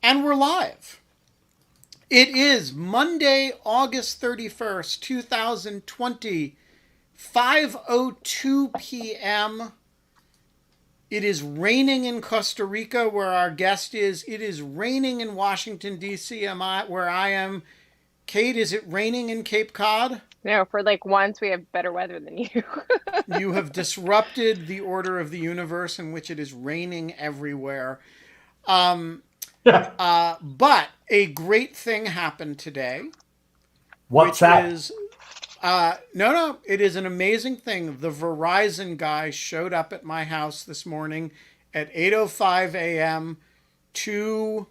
And we're live. It is Monday, August 31st, 2020, 5:02 p.m. It is raining in Costa Rica, where our guest is. It is raining in Washington, D.C., where I am. Kate, is it raining in Cape Cod? No, for like once we have better weather than you. You have disrupted the order of the universe in which it is raining everywhere. But a great thing happened today, What's which that? is no, it is an amazing thing. The Verizon guy showed up at my house this morning at 8:05 a.m. to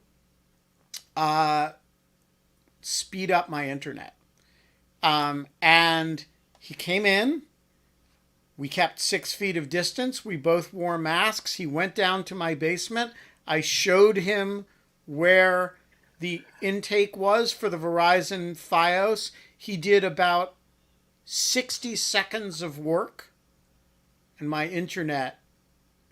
speed up my internet. And he came in. We kept 6 feet of distance. We both wore masks. He went down to my basement. I showed him where the intake was for the Verizon Fios. He did about 60 seconds of work, and my internet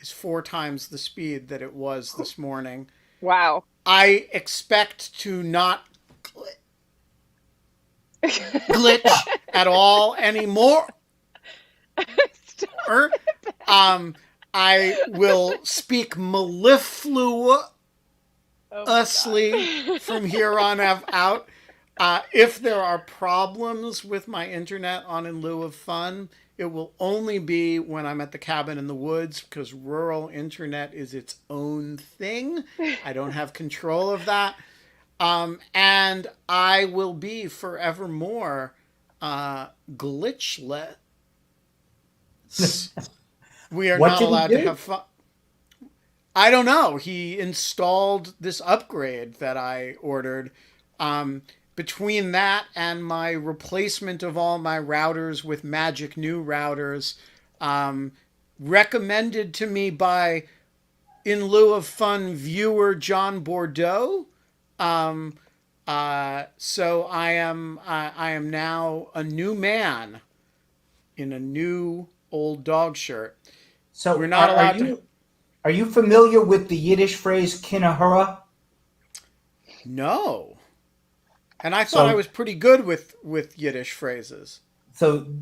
is 4 times the speed that it was this morning. Wow. I expect to not glitch at all anymore. I will speak mellifluously from here on out. If there are problems with my internet on In Lieu of Fun, it will only be when I'm at the cabin in the woods, because rural internet is its own thing. I don't have control of that. And I will be forevermore glitchless. We are What not did he allowed to do? have fun. I don't know. He installed this upgrade that I ordered. Between that and my replacement of all my routers with magic new routers, recommended to me by In Lieu of Fun viewer John Bordeaux. So I am now a new man in a new old dog shirt. We're So, not allowed to. are you familiar with the Yiddish phrase "kinahura"? No. And I thought I So, was pretty good with Yiddish phrases.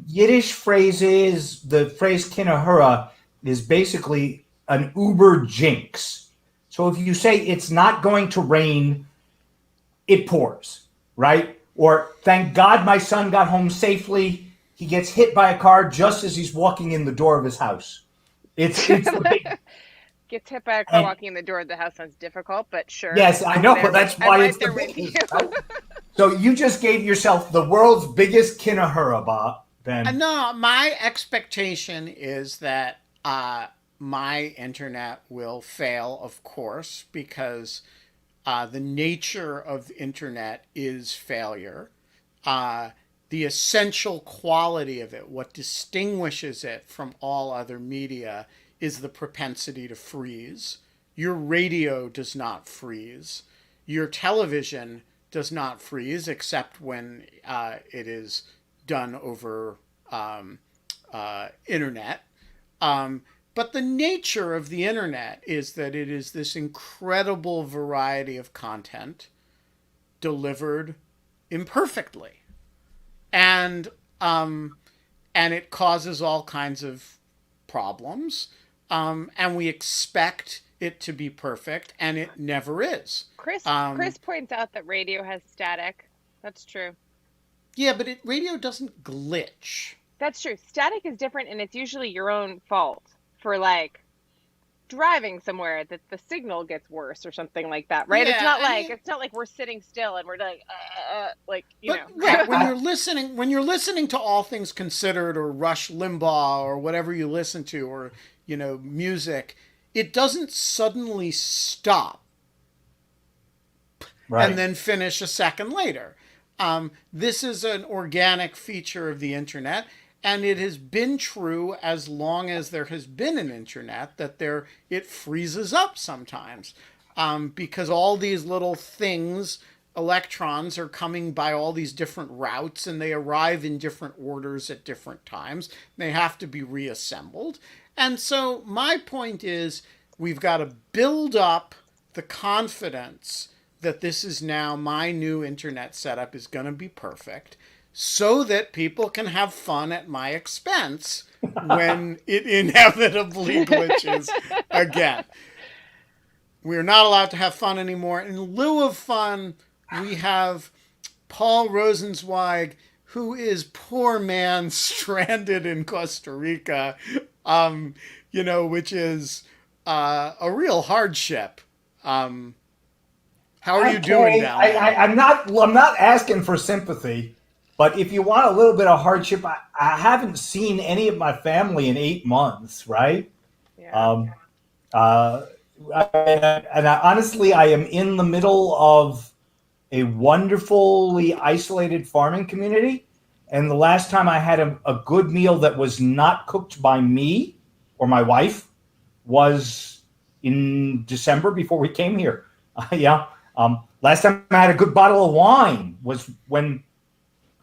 Yiddish phrases, the phrase "kinahura" is basically an Uber jinx. So, if you say it's not going to rain, it pours, right? Or thank God my son got home safely. He gets hit by a car just as he's walking in the door of his house. It's the big Gets hit by a car and walking in the door of the house sounds difficult, but sure. yes, I know. That's I'm why right it's the there with you. biggest, right? So you just gave yourself the world's biggest kinahura, Bob. Ben. No, my expectation is that my internet will fail, of course, because the nature of the internet is failure. Uh, the essential quality of it, what distinguishes it from all other media, is the propensity to freeze. Your radio does not freeze. Your television does not freeze, except when it is done over internet. But the nature of the internet is that it is this incredible variety of content delivered imperfectly, and and it causes all kinds of problems. And we expect it to be perfect, and it never is. Chris points out that radio has static. That's true. Yeah, but radio doesn't glitch. That's true. Static is different and it's usually your own fault for like driving somewhere that the signal gets worse or something like that, right? Yeah, I mean, It's not like we're sitting still and we're like, you but know. right when I, you're listening to All Things Considered or Rush Limbaugh or whatever you listen to, or music, it doesn't suddenly stop and right. then finish a second later. This is an organic feature of the internet, and it has been true as long as there has been an internet, that it freezes up sometimes, because all these little things, electrons, are coming by all these different routes, and they arrive in different orders at different times. They have to be reassembled. And so my point is, we've got to build up the confidence that this is now my new internet setup is going to be perfect so that people can have fun at my expense when it inevitably glitches again. We're not allowed to have fun anymore. In lieu of fun, we have Paul Rosenzweig, who is poor man stranded in Costa Rica, which is a real hardship. How are you doing down there? I'm not asking for sympathy, but if you want a little bit of hardship, I haven't seen any of my family in 8 months, right? Yeah. Honestly, I am in the middle of a wonderfully isolated farming community. And the last time I had a good meal that was not cooked by me or my wife was in December before we came here. Last time I had a good bottle of wine was when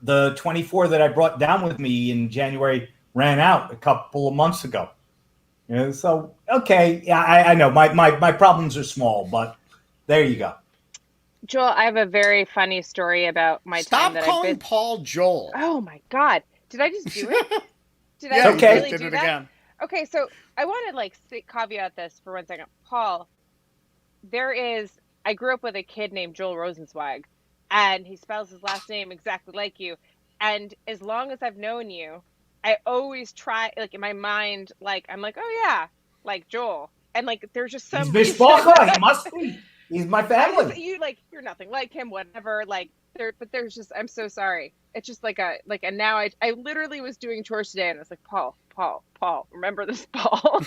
the 24 that I brought down with me in January ran out a couple of months ago. So, okay, yeah, I know my problems are small, but there you go. Joel, I have a very funny story about my time Stop that I've calling been. Paul Joel. Oh my God. Did I just do it? Did Yeah, I Okay. you really did do it that? again. Okay, so I want to caveat this for 1 second. Paul, I grew up with a kid named Joel Rosenzweig, and he spells his last name exactly like you. And as long as I've known you, I always try, like in my mind, like I'm like, oh yeah, like Joel. And like there's just He's some reason Mishpacha. He must be. He's my I family. just you're nothing like him, whatever. Like but there's just I'm so sorry. It's just and now I literally was doing chores today and I was like, Paul, remember this Paul.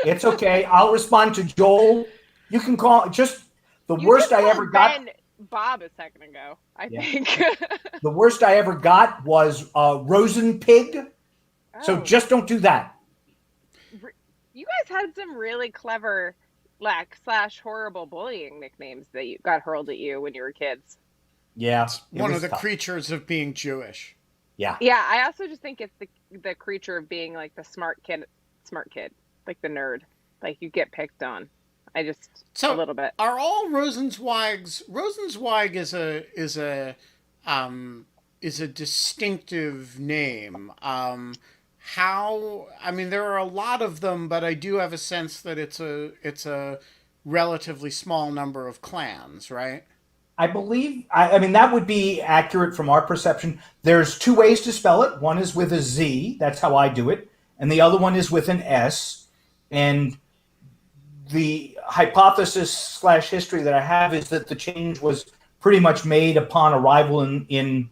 It's okay. I'll respond to Joel. You can call just the You worst just I called ever got. Ben Bob a second ago, I Yeah. think. The worst I ever got was Rosen Pig. So Oh, just don't do that. you guys had some really clever / horrible bullying nicknames that you got hurled at you when you were kids. Yeah, it One of was the tough. creatures of being Jewish. Yeah. Yeah, I also just think it's the creature of being like the smart kid, like the nerd. Like you get picked on. A So little bit. are all Rosenzweigs? Rosenzweig is a distinctive name. How? I mean, there are a lot of them, but I do have a sense that it's a relatively small number of clans, right? I believe, I mean, that would be accurate from our perception. There's two ways to spell it. One is with a Z, that's how I do it, and the other one is with an S. And the hypothesis / history that I have is that the change was pretty much made upon arrival in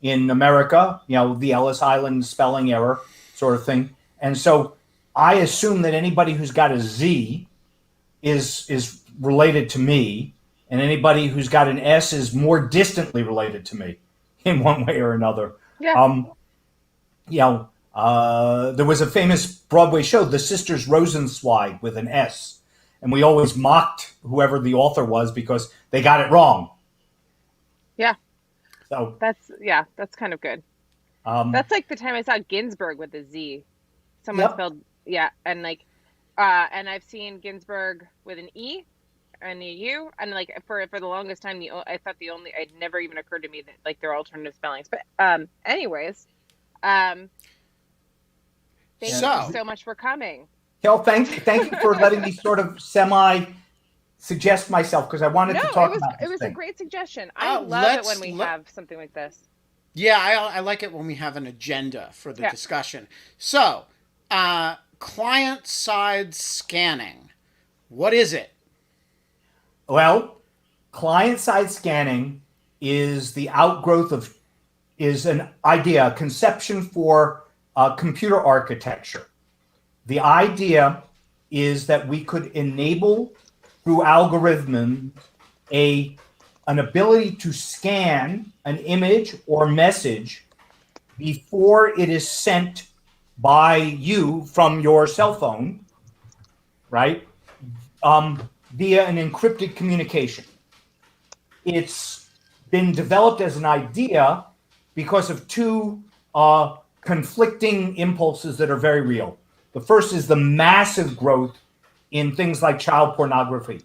America, the Ellis Island spelling error sort of thing. And so I assume that anybody who's got a Z is related to me, and anybody who's got an S is more distantly related to me in one way or another. Yeah. There was a famous Broadway show, The Sisters Rosenzweig, with an S, and we always mocked whoever the author was because they got it wrong. Yeah. So that's kind of good. That's like the time I saw Ginsburg with a Z. Someone Yep. spelled and and I've seen Ginsburg with an E and a U, and like for the longest time I thought it never even occurred to me that like they're alternative spellings. But anyways, thank you so much for coming. Thank you for letting me sort of suggest myself, because I wanted to talk about this. It was thing. a great suggestion. I love it when we have something like this. Yeah, I like it when we have an agenda for the discussion. So, client-side scanning. What is it? Well, client-side scanning is the outgrowth is an idea, a conception for computer architecture. The idea is that we could enable through algorithms an ability to scan an image or message before it is sent by you from your cell phone, right? Via an encrypted communication. It's been developed as an idea because of two conflicting impulses that are very real. The first is the massive growth in things like child pornography.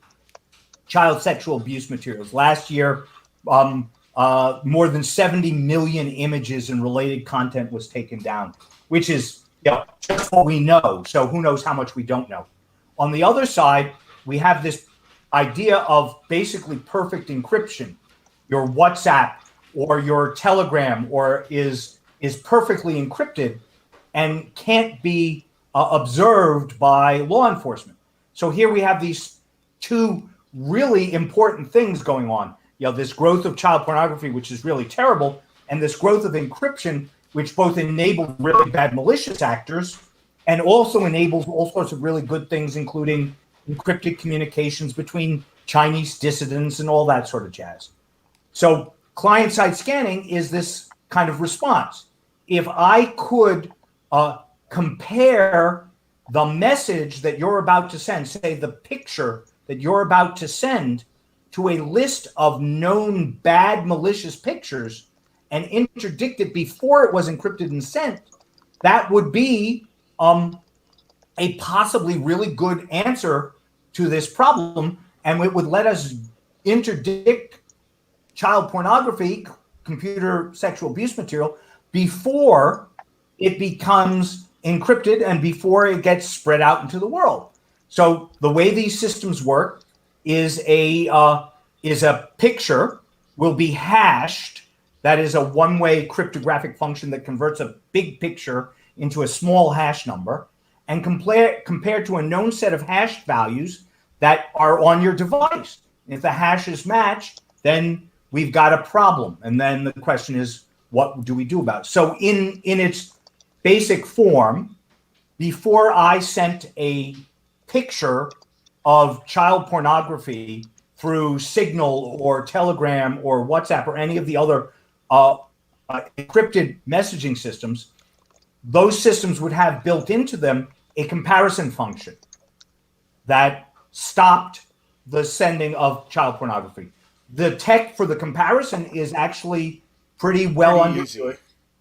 child sexual abuse materials. Last year, more than 70 million images and related content was taken down, which is just what we know. So who knows how much we don't know. On the other side, we have this idea of basically perfect encryption. Your WhatsApp or your Telegram is perfectly encrypted and can't be observed by law enforcement. So here we have these two really important things going on. This growth of child pornography, which is really terrible, and this growth of encryption, which both enables really bad malicious actors and also enables all sorts of really good things, including encrypted communications between Chinese dissidents and all that sort of jazz. So client-side scanning is this kind of response. If I could compare the message that you're about to send, say the picture that you're about to send, to a list of known bad malicious pictures and interdict it before it was encrypted and sent, that would be a possibly really good answer to this problem, and it would let us interdict child pornography, computer sexual abuse material, before it becomes encrypted and before it gets spread out into the world. So the way these systems work is a picture will be hashed. That is a one-way cryptographic function that converts a big picture into a small hash number, and compared to a known set of hashed values that are on your device. If the hashes match, then we've got a problem. And then the question is, what do we do about it? So in its basic form, before I sent a picture of child pornography through Signal or Telegram or WhatsApp or any of the other encrypted messaging systems, those systems would have built into them a comparison function that stopped the sending of child pornography. The tech for the comparison is actually pretty well understood.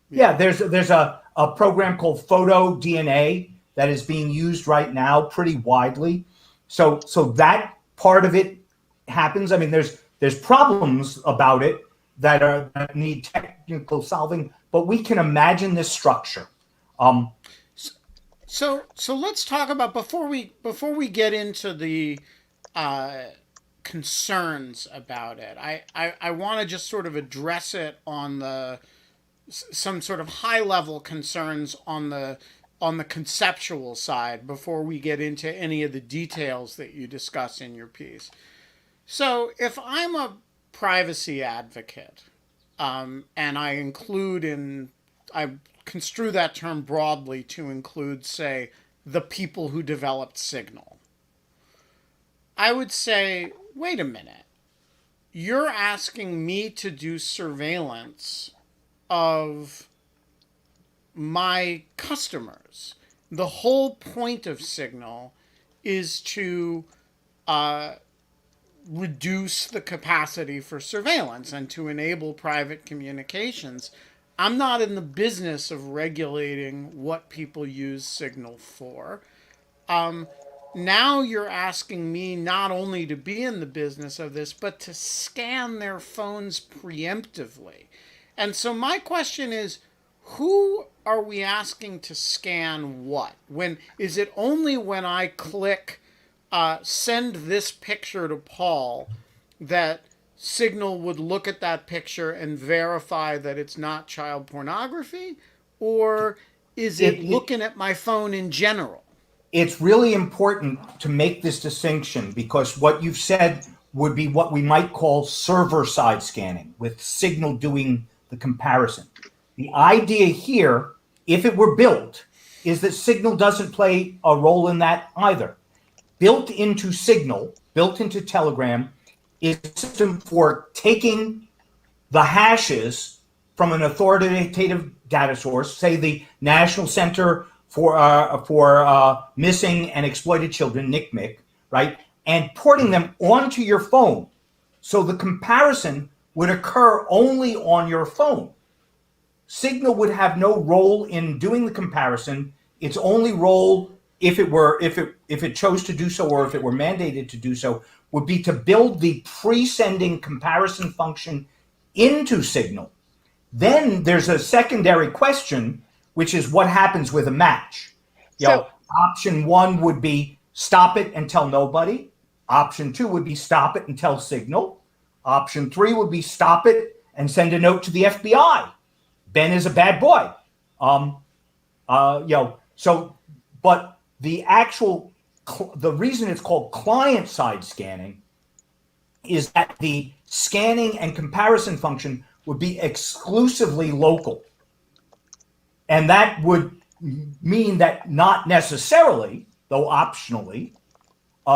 Yeah, there's a program called Photo DNA that is being used right now pretty widely. So that part of it happens. I mean, there's problems about it that need technical solving, but we can imagine this structure. So let's talk about before we get into the concerns about it. I want to just sort of address it on some sort of high level concerns on the conceptual side before we get into any of the details that you discuss in your piece. So if I'm a privacy advocate, and I construe that term broadly to include, say, the people who developed Signal, I would say, wait a minute. You're asking me to do surveillance of my customers. The whole point of Signal is to reduce the capacity for surveillance and to enable private communications. I'm not in the business of regulating what people use Signal for. Now you're asking me not only to be in the business of this, but to scan their phones preemptively. And so my question is, who are we asking to scan what? Is it only when I click send this picture to Paul that Signal would look at that picture and verify that it's not child pornography? Or is it looking at my phone in general? It's really important to make this distinction, because what you've said would be what we might call server-side scanning, with Signal doing the comparison. The idea here, if it were built, is that Signal doesn't play a role in that either. Built into Signal, built into Telegram, is a system for taking the hashes from an authoritative data source, say the National Center for Missing and Exploited Children, NCMEC, right, and porting them onto your phone. So the comparison would occur only on your phone. Signal would have no role in doing the comparison. Its only role if it chose to do so, or if it were mandated to do so, would be to build the pre-sending comparison function into Signal. Then there's a secondary question, which is what happens with a match. So Option one would be stop it and tell nobody. Option two would be stop it and tell Signal. Option three would be stop it and send a note to the FBI. Ben is a bad boy. But the reason it's called client side scanning is that the scanning and comparison function would be exclusively local. And that would mean that not necessarily, though optionally,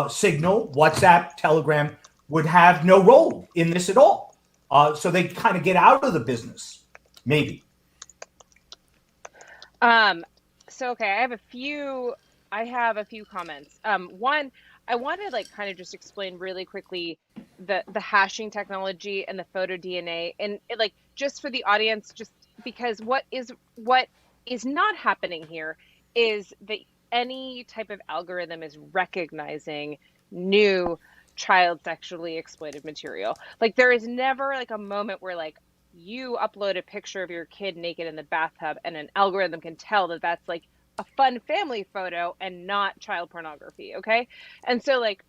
Signal, WhatsApp, Telegram would have no role in this at all. So they kind of get out of the business, maybe. Okay, I have a few comments. One, I want to like kind of just explain really quickly the hashing technology and the photo DNA, and like just for the audience, just because what is not happening here is that any type of algorithm is recognizing new child sexually exploited material. Like there is never like a moment where like you upload a picture of your kid naked in the bathtub and an algorithm can tell that that's like a fun family photo and not child pornography. Okay. And so like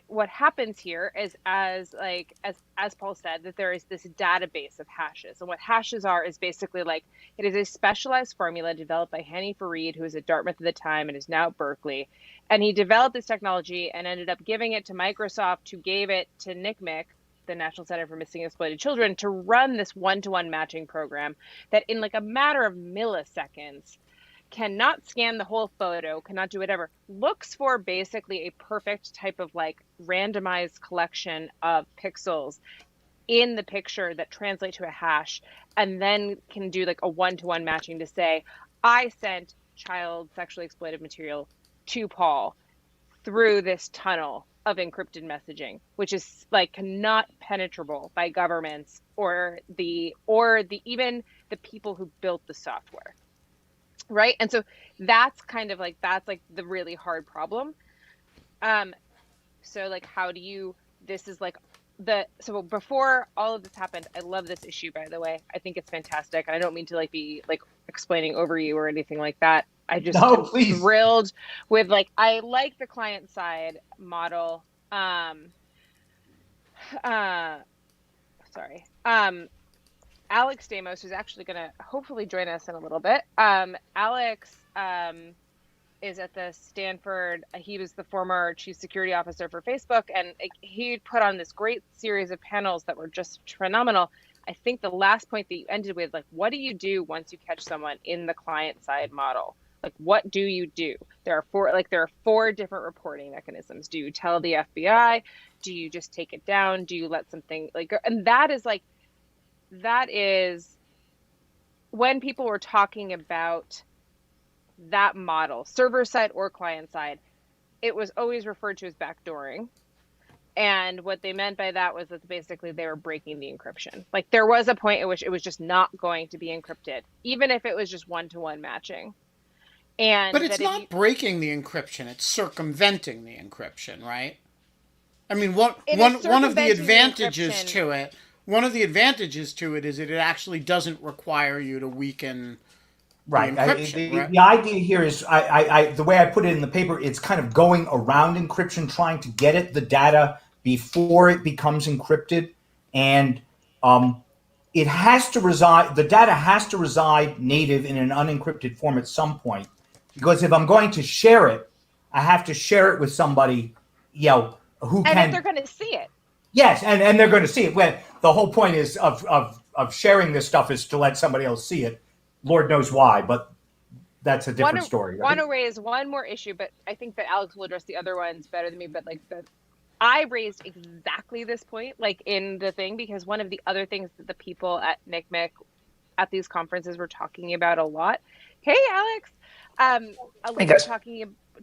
what happens here is as Paul said, that there is this database of hashes, and what hashes are is basically like it is a specialized formula developed by Hani Farid, who was at Dartmouth at the time and is now at Berkeley, and he developed this technology and ended up giving it to Microsoft, who gave it to NCMEC, the National Center for Missing and Exploited Children, to run this one-to-one matching program that in like a matter of milliseconds cannot scan the whole photo, cannot do whatever, looks for basically a perfect type of like randomized collection of pixels in the picture that translate to a hash, and then can do like a one-to-one matching to say, I sent child sexually exploited material to Paul through this tunnel of encrypted messaging, which is like not penetrable by governments or even the people who built the software. Right. And so that's the really hard problem. So like, so before all of this happened, I love this issue, by the way. I think it's fantastic. And I don't mean to like be like explaining over you or anything like that. I just am thrilled with I like the client side model. Sorry. Alex Stamos, who's actually going to hopefully join us in a little bit. Alex is at the Stanford. He was the former chief security officer for Facebook, and he put on this great series of panels that were just phenomenal. I think the last point that you ended with, like, what do you do once you catch someone in the client side model? Like, what do you do? There are four different reporting mechanisms. Do you tell the FBI? Do you just take it down? Do you let something and that is when people were talking about that model, server side or client side, it was always referred to as backdooring. And what they meant by that was that basically they were breaking the encryption. Like there was a point at which it was just not going to be encrypted, even if it was just one-to-one matching. But it's not breaking the encryption, it's circumventing the encryption, right? I mean, one of the advantages to it, is that it actually doesn't require you to weaken right. The idea here is, the way I put it in the paper, it's kind of going around encryption, trying to get at the data before it becomes encrypted, and it has to reside. The data has to reside native in an unencrypted form at some point, because if I'm going to share it, I have to share it with somebody, who can. And if they're going to see it. Yes, and they're going to see it. Well, the whole point is of sharing this stuff is to let somebody else see it. Lord knows why, but that's a different story. Right? I want to raise one more issue, but I think that Alex will address the other ones better than me. But I raised exactly this point, in the thing, because one of the other things that the people at NCMEC at these conferences were talking about a lot. Hey, Alex.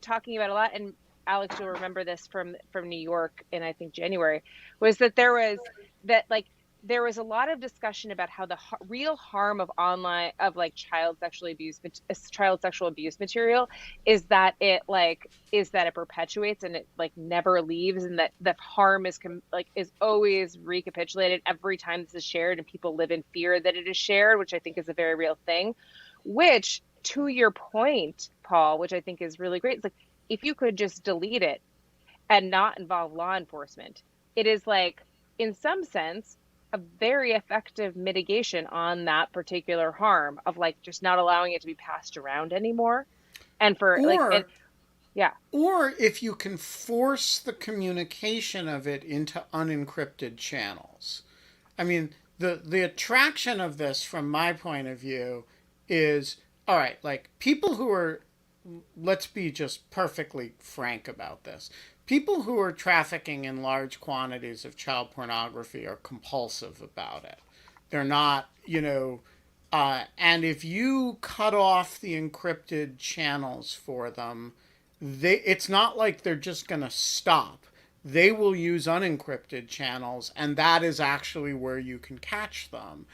Talking about a lot, and Alex, you'll remember this from New York in I think January, was that there was that there was a lot of discussion about how the real harm of online of like child sexual abuse material is that it perpetuates and it like never leaves, and that the harm is always recapitulated every time this is shared, and people live in fear that it is shared, which I think is a very real thing. Which, to your point, Paul, which I think is really great, it's like if you could just delete it and not involve law enforcement, it is like, in some sense, a very effective mitigation on that particular harm of like just not allowing it to be passed around anymore. And for like, and Or yeah, or if you can force the communication of it into unencrypted channels. I mean, the attraction of this from my point of view is, all right, like people who are, let's be just perfectly frank about this. People who are trafficking in large quantities of child pornography are compulsive about it. They're not, and if you cut off the encrypted channels for them, it's not like they're just going to stop. They will use unencrypted channels, and that is actually where you can catch them.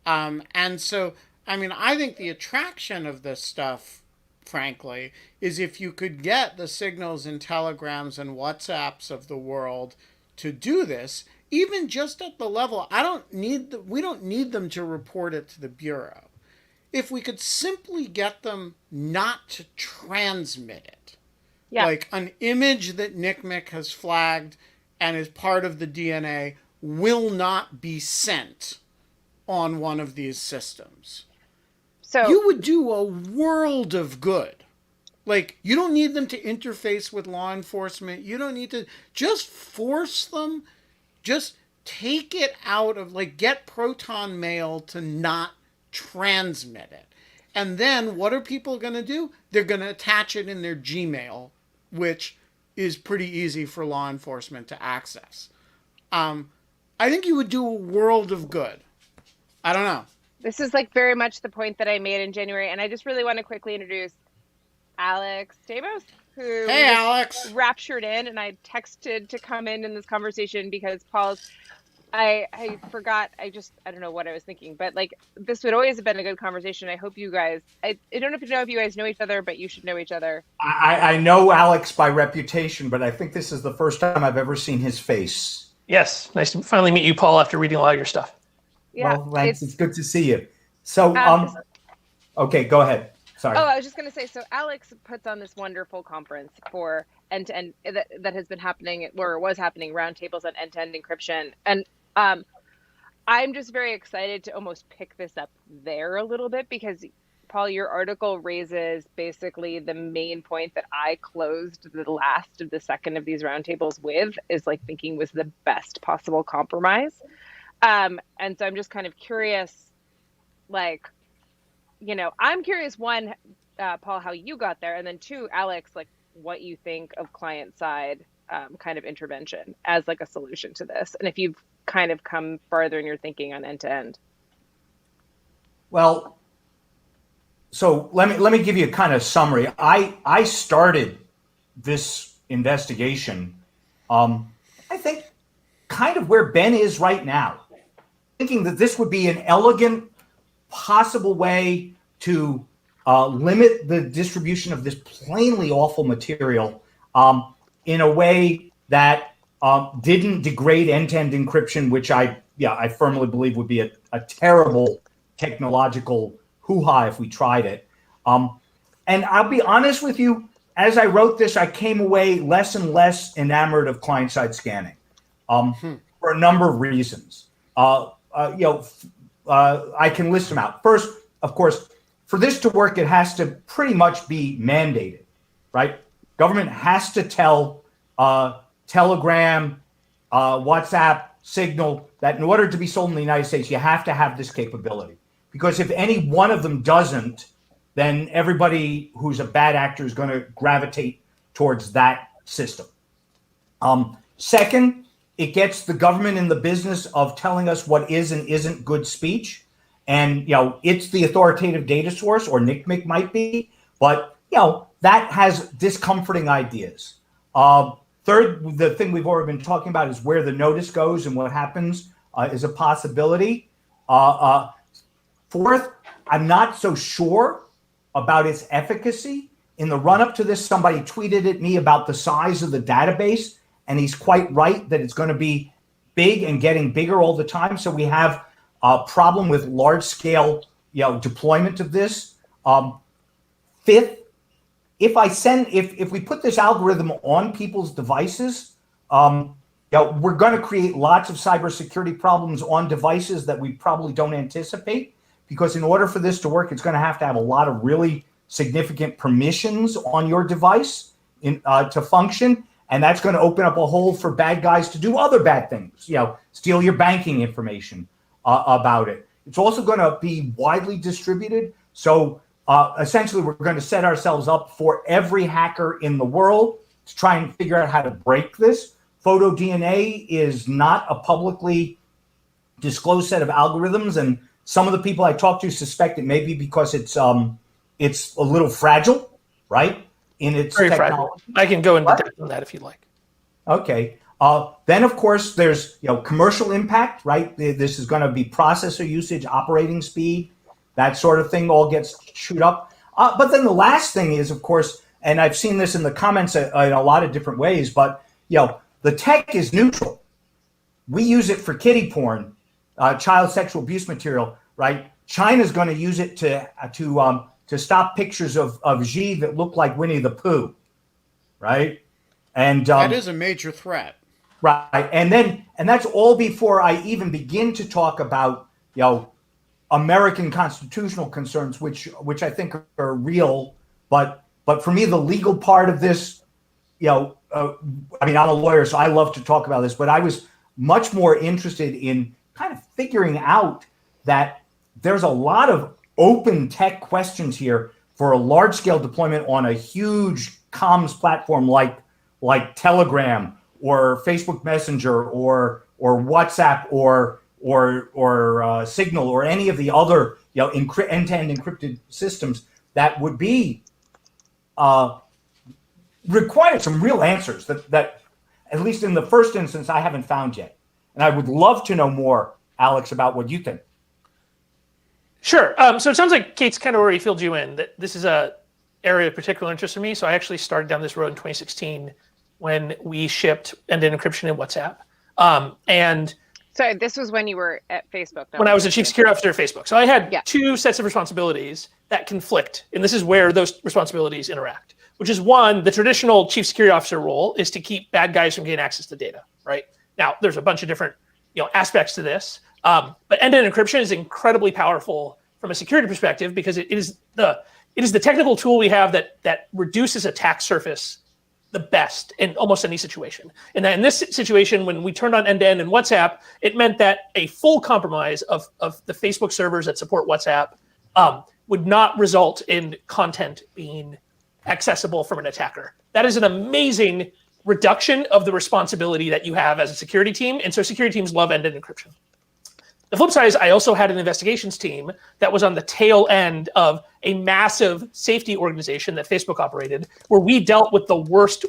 And so, I mean, I think the attraction of this stuff, frankly, is if you could get the signals and telegrams and WhatsApps of the world to do this, even just at the level, we don't need them to report it to the Bureau. If we could simply get them not to transmit it, yeah. like an image that NCMEC has flagged and is part of the DNA will not be sent on one of these systems. So you would do a world of good. Like, you don't need them to interface with law enforcement. You don't need to just force them. Just take it out of, like, get Proton Mail to not transmit it. And then what are people going to do? They're going to attach it in their Gmail, which is pretty easy for law enforcement to access. I think you would do a world of good. I don't know. this is like very much the point that I made in January, and I just really want to quickly introduce Alex Tabos, who Hey, Alex. raptured in, and I texted to come in this conversation because Paul's. I forgot. I don't know what I was thinking, but like this would always have been a good conversation. I hope you guys. I don't know if you guys know each other, but you should know each other. I know Alex by reputation, but I think this is the first time I've ever seen his face. Yes, nice to finally meet you, Paul, after reading a lot of your stuff. Yeah, well, thanks. It's good to see you. So, okay, go ahead. Sorry. Oh, I was just going to say, so Alex puts on this wonderful conference for end-to-end that has been happening, or was happening, roundtables on end-to-end encryption. And I'm just very excited to almost pick this up there a little bit because, Paul, your article raises basically the main point that I closed the last of the second of these roundtables with, is like thinking was the best possible compromise. And so I'm just kind of curious, like, I'm curious, one, Paul, how you got there, and then two, Alex, like what you think of client side kind of intervention as like a solution to this, and if you've kind of come farther in your thinking on end to end. Well, so let me give you a kind of summary. I started this investigation, I think, kind of where Ben is right now, thinking that this would be an elegant, possible way to limit the distribution of this plainly awful material in a way that didn't degrade end-to-end encryption, which I firmly believe would be a terrible technological hoo-ha if we tried it. And I'll be honest with you, as I wrote this, I came away less and less enamored of client-side scanning for a number of reasons. I can list them out. First, of course, for this to work, it has to pretty much be mandated, right? Government has to tell Telegram, WhatsApp, Signal that in order to be sold in the United States, you have to have this capability. Because if any one of them doesn't, then everybody who's a bad actor is going to gravitate towards that system. Second, it gets the government in the business of telling us what is and isn't good speech. And, it's the authoritative data source, or NCMEC might be, but, that has discomforting ideas. Third, the thing we've already been talking about is where the notice goes and what happens. is a possibility. Fourth, I'm not so sure about its efficacy. In the run-up to this, somebody tweeted at me about the size of the database, and he's quite right that it's going to be big and getting bigger all the time. So we have a problem with large-scale, deployment of this. Fifth, if we put this algorithm on people's devices, we're going to create lots of cybersecurity problems on devices that we probably don't anticipate, because in order for this to work, it's going to have a lot of really significant permissions on your device to function. And that's going to open up a hole for bad guys to do other bad things, steal your banking information about it. It's also going to be widely distributed. So essentially, we're going to set ourselves up for every hacker in the world to try and figure out how to break this. Photo DNA is not a publicly disclosed set of algorithms. And some of the people I talk to suspect it may be because it's a little fragile, right? In its Very technology. fragile. I can go into depth on that if you'd like. Okay. Then, of course, there's commercial impact, right? This is going to be processor usage, operating speed, that sort of thing all gets chewed up. But then the last thing is, of course, and I've seen this in the comments in a lot of different ways, but the tech is neutral. We use it for kiddie porn, child sexual abuse material, right? China's going to use it to stop pictures of Xi that look like Winnie the Pooh, right? And that is a major threat, right? And that's all before I even begin to talk about American constitutional concerns, which I think are real. But for me, the legal part of this, I'm a lawyer, so I love to talk about this. But I was much more interested in kind of figuring out that there's a lot of open tech questions here for a large-scale deployment on a huge comms platform like Telegram or Facebook Messenger or WhatsApp or Signal or any of the other end-to-end encrypted systems that would be require some real answers that at least in the first instance I haven't found yet. And I would love to know more, Alex, about what you think. Sure. So it sounds like Kate's kind of already filled you in that this is a area of particular interest for me. So I actually started down this road in 2016 when we shipped end-to-end encryption in WhatsApp. And so this was when you were at Facebook. When I was the chief security officer at Facebook. So I had two sets of responsibilities that conflict. And this is where those responsibilities interact, which is one, the traditional chief security officer role is to keep bad guys from getting access to data, right? Now, there's a bunch of different aspects to this. But end-to-end encryption is incredibly powerful from a security perspective because it is the technical tool we have that reduces attack surface the best in almost any situation. And in this situation, when we turned on end-to-end in WhatsApp, it meant that a full compromise of the Facebook servers that support WhatsApp would not result in content being accessible from an attacker. That is an amazing reduction of the responsibility that you have as a security team. And so security teams love end-to-end encryption. The flip side is I also had an investigations team that was on the tail end of a massive safety organization that Facebook operated, where we dealt with the worst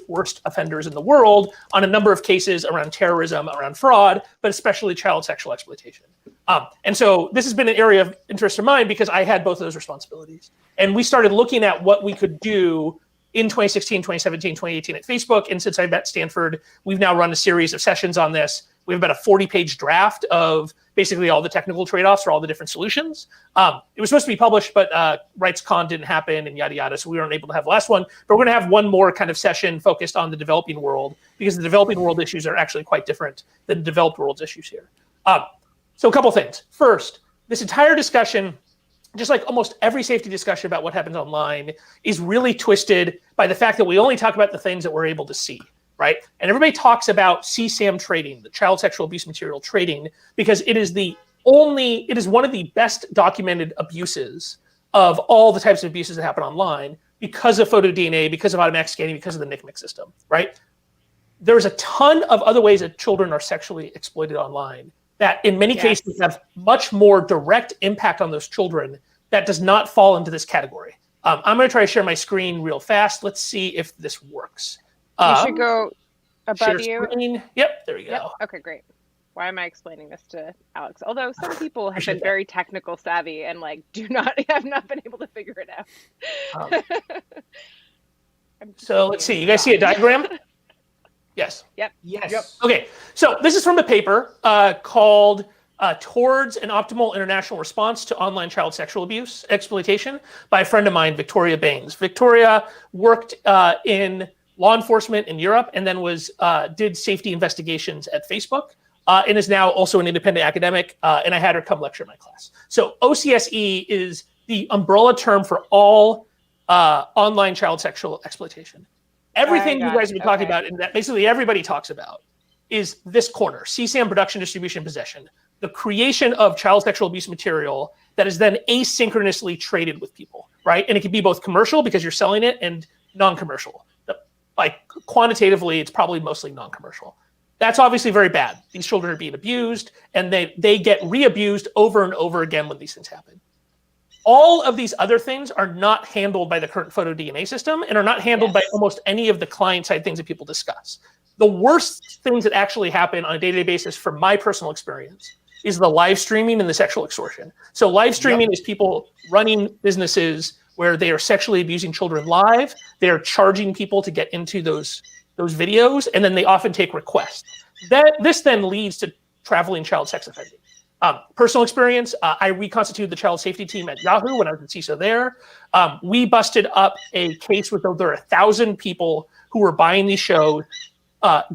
offenders in the world on a number of cases around terrorism, around fraud, but especially child sexual exploitation. And so this has been an area of interest of mine because I had both of those responsibilities. And we started looking at what we could do in 2016, 2017, 2018 at Facebook. And since I met Stanford, we've now run a series of sessions on this. We have about a 40-page draft of basically all the technical trade-offs for all the different solutions. It was supposed to be published, but RightsCon didn't happen and yada, yada, so we weren't able to have the last one. But we're going to have one more kind of session focused on the developing world because the developing world issues are actually quite different than the developed world's issues here. So a couple things. First, this entire discussion, just like almost every safety discussion about what happens online, is really twisted by the fact that we only talk about the things that we're able to see. Right? And everybody talks about CSAM trading, the child sexual abuse material trading, because it is one of the best documented abuses of all the types of abuses that happen online because of photo DNA, because of automatic scanning, because of the NCMEC system, right? There's a ton of other ways that children are sexually exploited online that in many cases have much more direct impact on those children that does not fall into this category. I'm going to try to share my screen real fast. Let's see if this works. You should go above you. Screen. Yep, there we go. Yep. Okay, great. why am I explaining this to Alex? Although some people have been very technical savvy and like have not been able to figure it out. So let's see. You guys see a diagram? Yes. Yep. Yes. Yep. Okay. So this is from a paper called Towards an Optimal International Response to Online Child Sexual Abuse Exploitation by a friend of mine, Victoria Baines. Victoria worked in law enforcement in Europe and then did safety investigations at Facebook and is now also an independent academic. And I had her come lecture in my class. So OCSE is the umbrella term for all online child sexual exploitation. Everything you guys have been talking about and that basically everybody talks about is this corner: CSAM, production, distribution, possession. The creation of child sexual abuse material that is then asynchronously traded with people, right? And it can be both commercial because you're selling it and non-commercial. Like quantitatively, it's probably mostly non-commercial. That's obviously very bad. These children are being abused and they get re-abused over and over again when these things happen. All of these other things are not handled by the current photo DNA system and are not handled by almost any of the client-side things that people discuss. The worst things that actually happen on a day-to-day basis, from my personal experience, is the live streaming and the sexual extortion. So live streaming is people running businesses where they are sexually abusing children live. They're charging people to get into those videos, and then they often take requests. This then leads to traveling child sex offending. Personal experience, I reconstituted the child safety team at Yahoo when I was at CISO there. We busted up a case with over 1,000 people who were buying these shows,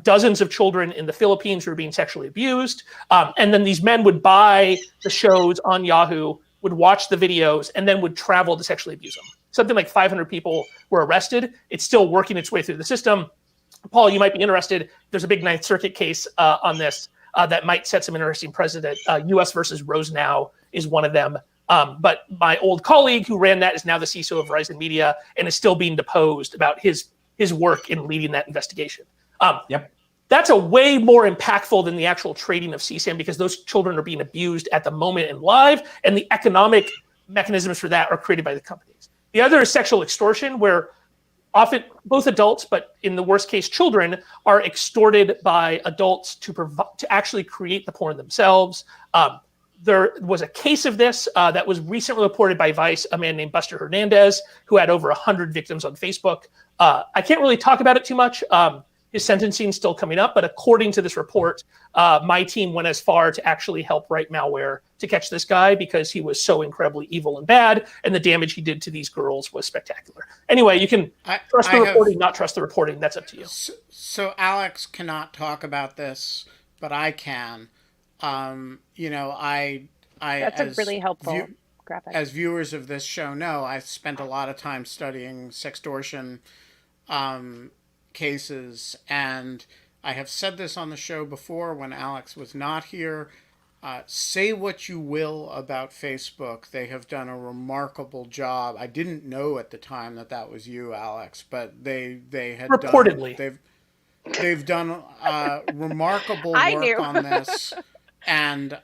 dozens of children in the Philippines who were being sexually abused. And then these men would buy the shows on Yahoo, would watch the videos, and then would travel to sexually abuse them. Something like 500 people were arrested. It's still working its way through the system. Paul, you might be interested. There's a big Ninth Circuit case on this that might set some interesting precedent. U.S. versus Rose Now is one of them. But my old colleague who ran that is now the CISO of Verizon Media and is still being deposed about his work in leading that investigation. That's a way more impactful than the actual trading of CSAM because those children are being abused at the moment and live, and the economic mechanisms for that are created by the companies. The other is sexual extortion, where often both adults, but in the worst case, children, are extorted by adults to actually create the porn themselves. There was a case of this that was recently reported by Vice, a man named Buster Hernandez, who had over 100 victims on Facebook. I can't really talk about it too much. His sentencing is still coming up, but according to this report, my team went as far to actually help write malware to catch this guy because he was so incredibly evil and bad, and the damage he did to these girls was spectacular. Anyway, you can trust the reporting, not trust the reporting. That's up to you. So Alex cannot talk about this, but I can. That's a really helpful graphic. As viewers of this show know, I've spent a lot of time studying sextortion cases, and I have said this on the show before when Alex was not here. Say what you will about Facebook, they have done a remarkable job. I didn't know at the time that was you, Alex, but they had reportedly they've done remarkable work on this, and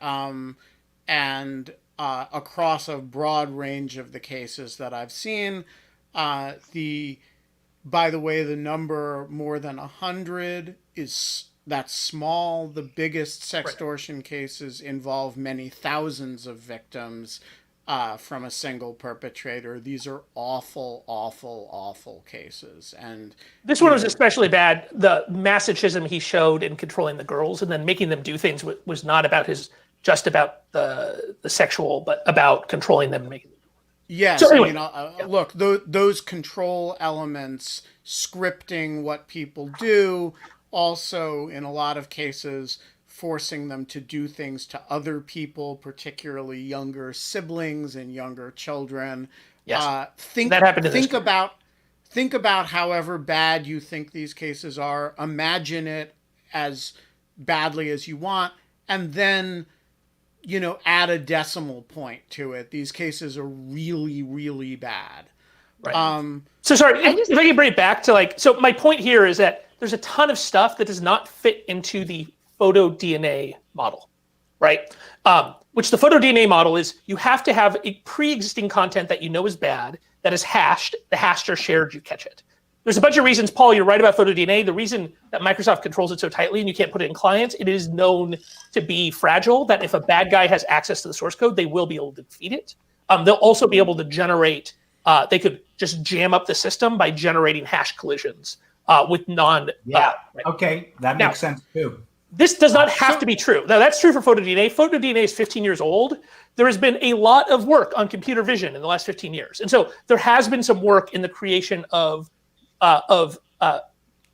across a broad range of the cases that I've seen. By the way, the number more than 100 that's small. The biggest sextortion cases involve many thousands of victims from a single perpetrator. These are awful, awful, awful cases. And this one was especially bad. The masochism he showed in controlling the girls and then making them do things was not about just about the sexual, but about controlling them and making them. Yes, so anyway, look, those control elements, scripting what people do, also in a lot of cases forcing them to do things to other people, particularly younger siblings and younger children. Yes, think about however bad you think these cases are. Imagine it as badly as you want, and then add a decimal point to it. These cases are really, really bad. Right. So sorry, if I can bring it back to so my point here is that there's a ton of stuff that does not fit into the photo DNA model, right? Which the photo DNA model is you have to have a pre-existing content that you know is bad, that is hashed, the hashed are shared, you catch it. there's a bunch of reasons, Paul, you're right about PhotoDNA. The reason that Microsoft controls it so tightly and you can't put it in clients, it is known to be fragile, that if a bad guy has access to the source code, they will be able to defeat it. They'll also be able to generate, they could just jam up the system by generating hash collisions with non. Yeah. Okay. That makes sense too. This does not have to be true. Now, that's true for PhotoDNA. PhotoDNA is 15 years old. There has been a lot of work on computer vision in the last 15 years. And so there has been some work in the creation of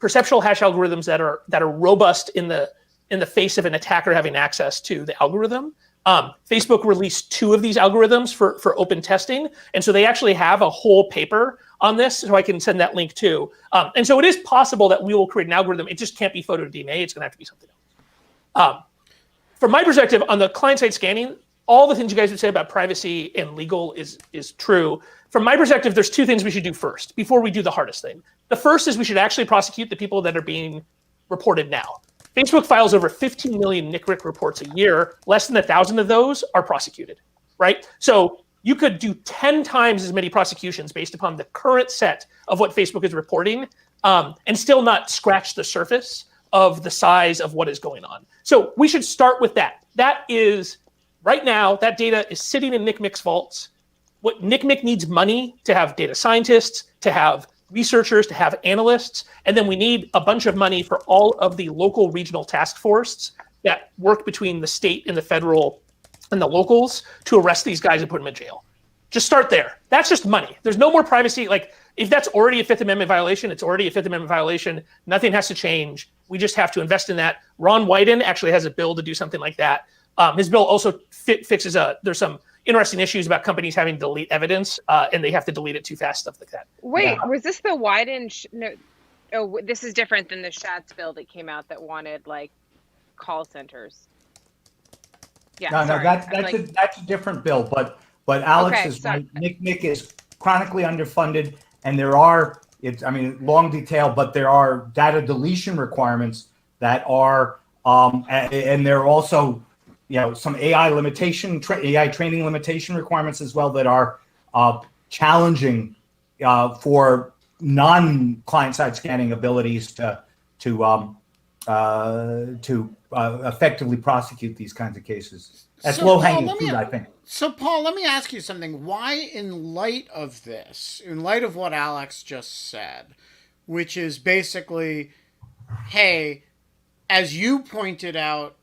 perceptual hash algorithms that are robust in the face of an attacker having access to the algorithm. Facebook released 2 of these algorithms for open testing. And so they actually have a whole paper on this, so I can send that link too. And so it is possible that we will create an algorithm. It just can't be PhotoDNA. It's going to have to be something else. From my perspective, on the client-side scanning, all the things you guys would say about privacy and legal is true. From my perspective, there's 2 things we should do first before we do the hardest thing. The first is we should actually prosecute the people that are being reported now. Facebook files over 15 million NICRIC reports a year. Less than 1,000 of those are prosecuted, right? So you could do 10 times as many prosecutions based upon the current set of what Facebook is reporting and still not scratch the surface of the size of what is going on. So we should start with that. That is, right now, that data is sitting in NCMEC's vaults. What NCMEC needs money to have data scientists, to have researchers, to have analysts, and then we need a bunch of money for all of the local regional task forces that work between the state and the federal and the locals to arrest these guys and put them in jail. Just start there. That's just money. There's no more privacy. Like, if that's already a Fifth Amendment violation, it's already a Fifth Amendment violation. Nothing has to change. We just have to invest in that. Ron Wyden actually has a bill to do something like that. His bill also fixes there's some interesting issues about companies having to delete evidence and they have to delete it too fast, stuff like that. Wait, was this the Wyden? No, this is different than the Schatz bill that came out that wanted like call centers. Yeah, no, that's a different bill. But Alex is right. NCMEC is chronically underfunded, and there are long detail, but there are data deletion requirements that are and there are also some AI AI training limitation requirements as well that are challenging for non-client side scanning abilities to effectively prosecute these kinds of cases. That's low-hanging fruit, I think. So, Paul, let me ask you something. Why, in light of this, in light of what Alex just said, which is basically, hey, as you pointed out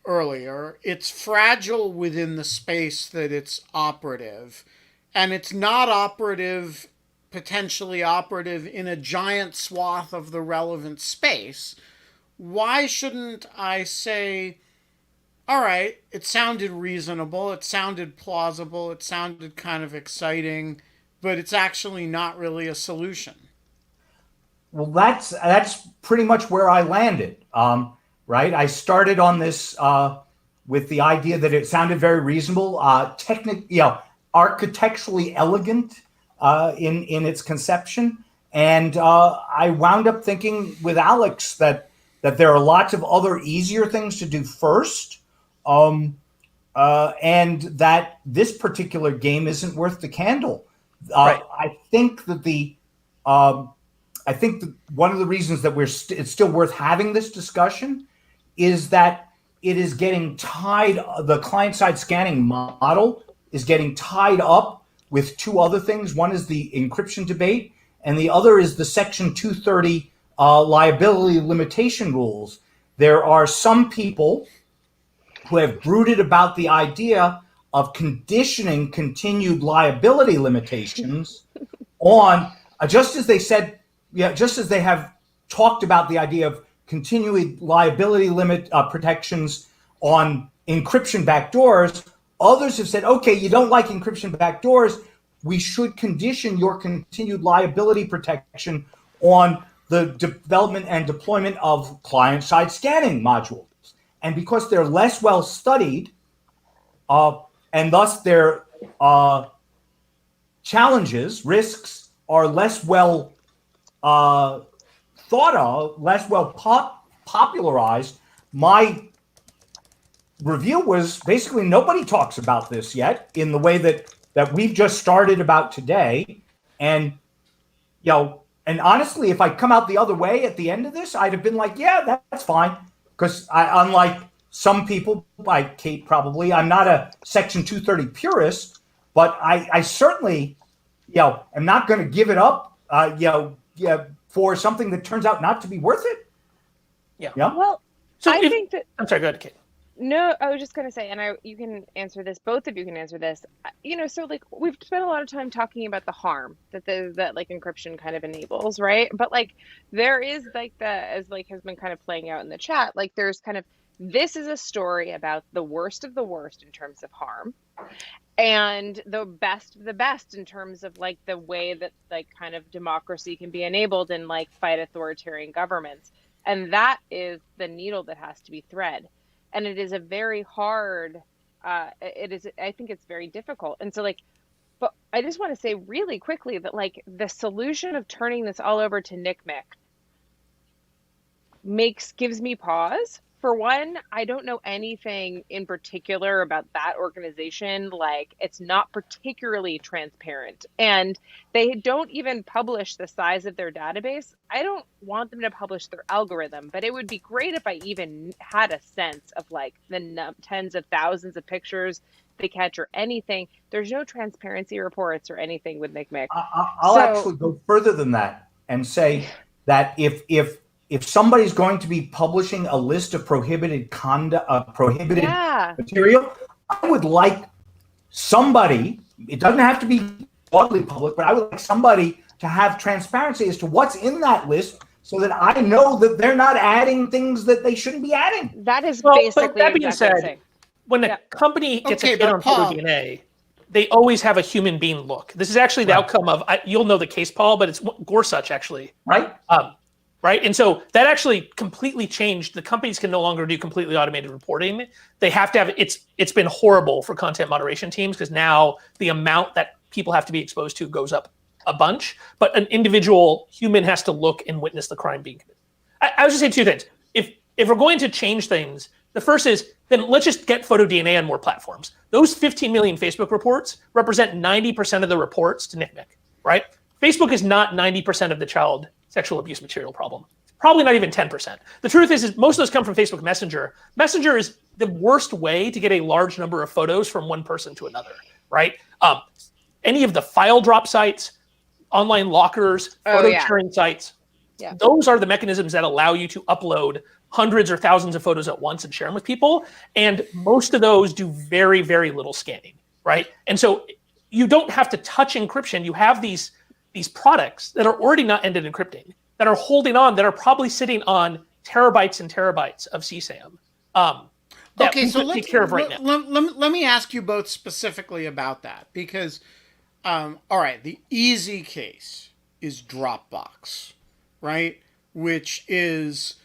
earlier, it's fragile within the space that it's operative, and it's not operative, potentially operative in a giant swath of the relevant space. Why shouldn't I say, all right, it sounded reasonable, it sounded plausible, it sounded kind of exciting, but it's actually not really a solution? Well, that's pretty much where I landed. Right, I started on this with the idea that it sounded very reasonable, architecturally elegant in its conception, and I wound up thinking with Alex that there are lots of other easier things to do first, and that this particular game isn't worth the candle. Right. I think that one of the reasons that it's still worth having this discussion is that it is getting the client-side scanning model is getting tied up with 2 other things. One is the encryption debate, and the other is the Section 230 liability limitation rules. There are some people who have brooded about the idea of conditioning continued liability limitations on, just as they have talked about the idea of continuing liability limit protections on encryption backdoors. Others have said, okay, you don't like encryption backdoors. We should condition your continued liability protection on the development and deployment of client-side scanning modules. And because they're less well studied, and thus their risks are less well thought of, less well popularized. My review was basically nobody talks about this yet in the way that we've just started about today, and And honestly, if I come out the other way at the end of this, I'd have been like, yeah, that's fine. Because unlike some people, like Kate probably, I'm not a Section 230 purist, but I certainly, am not going to give it up, for something that turns out not to be worth it. Yeah. Well, so I think that. I'm sorry. Go ahead, Kate. No, I was just going to say, and you can answer this. Both of you can answer this. So like we've spent a lot of time talking about the harm that like encryption kind of enables, right? But like there is like as like has been kind of playing out in the chat, like there's kind of this is a story about the worst of the worst in terms of harm, and the best of the best in terms of like the way that like kind of democracy can be enabled and like fight authoritarian governments, and that is the needle that has to be thread. And it is a very hard, I think it's very difficult. And so like, but I just want to say really quickly that like the solution of turning this all over to NCMEC gives me pause. For one, I don't know anything in particular about that organization. Like it's not particularly transparent, and they don't even publish the size of their database. I don't want them to publish their algorithm, but it would be great if I even had a sense of like the tens of thousands of pictures they catch or anything. There's no transparency reports or anything with NCMEC. I'll actually go further than that and say that if somebody's going to be publishing a list of prohibited material, I would like somebody, it doesn't have to be broadly public, but I would like somebody to have transparency as to what's in that list so that I know that they're not adding things that they shouldn't be adding. That is basically that being said, when a company gets a hit on photo DNA, they always have a human being look. This is actually the outcome of, you'll know the case, Paul, but it's Gorsuch actually. Right. Right. And so that actually completely changed. The companies can no longer do completely automated reporting. They have to have it's been horrible for content moderation teams because now the amount that people have to be exposed to goes up a bunch. But an individual human has to look and witness the crime being committed. I was just saying two things. If we're going to change things, the first is then let's just get photo DNA on more platforms. Those 15 million Facebook reports represent 90% of the reports to NCMEC, right? Facebook is not 90% of the child sexual abuse material problem. Probably not even 10%. The truth is most of those come from Facebook Messenger. Messenger is the worst way to get a large number of photos from one person to another, right? Any of the file drop sites, online lockers, photo sharing sites, those are the mechanisms that allow you to upload hundreds or thousands of photos at once and share them with people. And most of those do very, very little scanning, right? And so you don't have to touch encryption. You have these products that are already not end-to-end encrypting, that are holding on, that are probably sitting on terabytes and terabytes of CSAM. Okay, so let's take care of right now. Let me ask you both specifically about that because, all right, the easy case is Dropbox, right? Which is,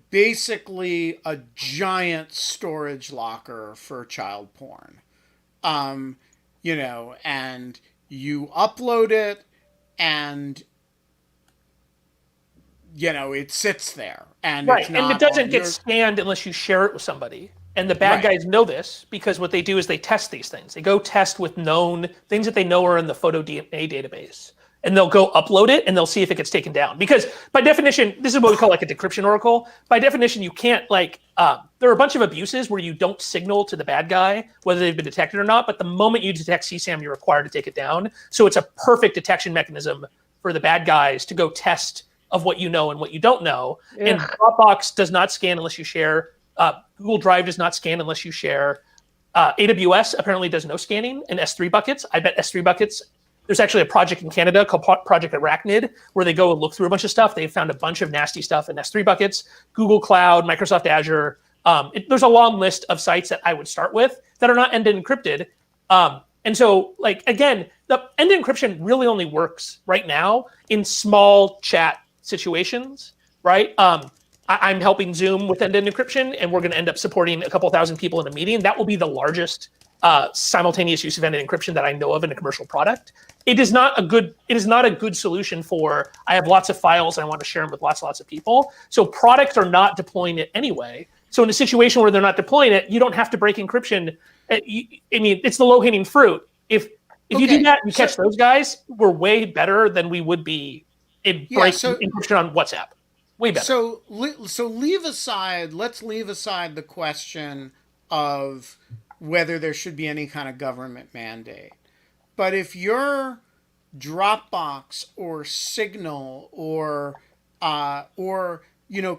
basically a giant storage locker for child porn, and you upload it and it sits there and right. It's not and it doesn't get scanned unless you share it with somebody. And the bad guys know this because what they do is they test these things. They go test with known things that they know are in the photo DNA database. And they'll go upload it and they'll see if it gets taken down. Because by definition, this is what we call like a decryption oracle. By definition, you can't there are a bunch of abuses where you don't signal to the bad guy whether they've been detected or not. But the moment you detect CSAM, you're required to take it down. So it's a perfect detection mechanism for the bad guys to go test of what you know and what you don't know. Yeah. And Dropbox does not scan unless you share. Google Drive does not scan unless you share. AWS apparently does no scanning in S3 buckets. I bet S3 buckets. There's actually a project in Canada called Project Arachnid where they go and look through a bunch of stuff. They found a bunch of nasty stuff in S3 buckets, Google Cloud, Microsoft Azure. There's a long list of sites that I would start with that are not end-to-end encrypted. And so, again, the end-to-end encryption really only works right now in small chat situations, right? I'm helping Zoom with end-to-end encryption, and we're going to end up supporting a couple thousand people in a meeting. That will be the largest simultaneous use of end-to-end encryption that I know of in a commercial product. It is not a good solution for, I have lots of files, I want to share them with lots of people. So products are not deploying it anyway. So in a situation where they're not deploying it, you don't have to break encryption. It's the low-hanging fruit. If you do that, you catch those guys, we're way better than we would be it Yeah, breaks so- encryption on WhatsApp. Way better. So let's leave aside the question of whether there should be any kind of government mandate. But if you're Dropbox or Signal or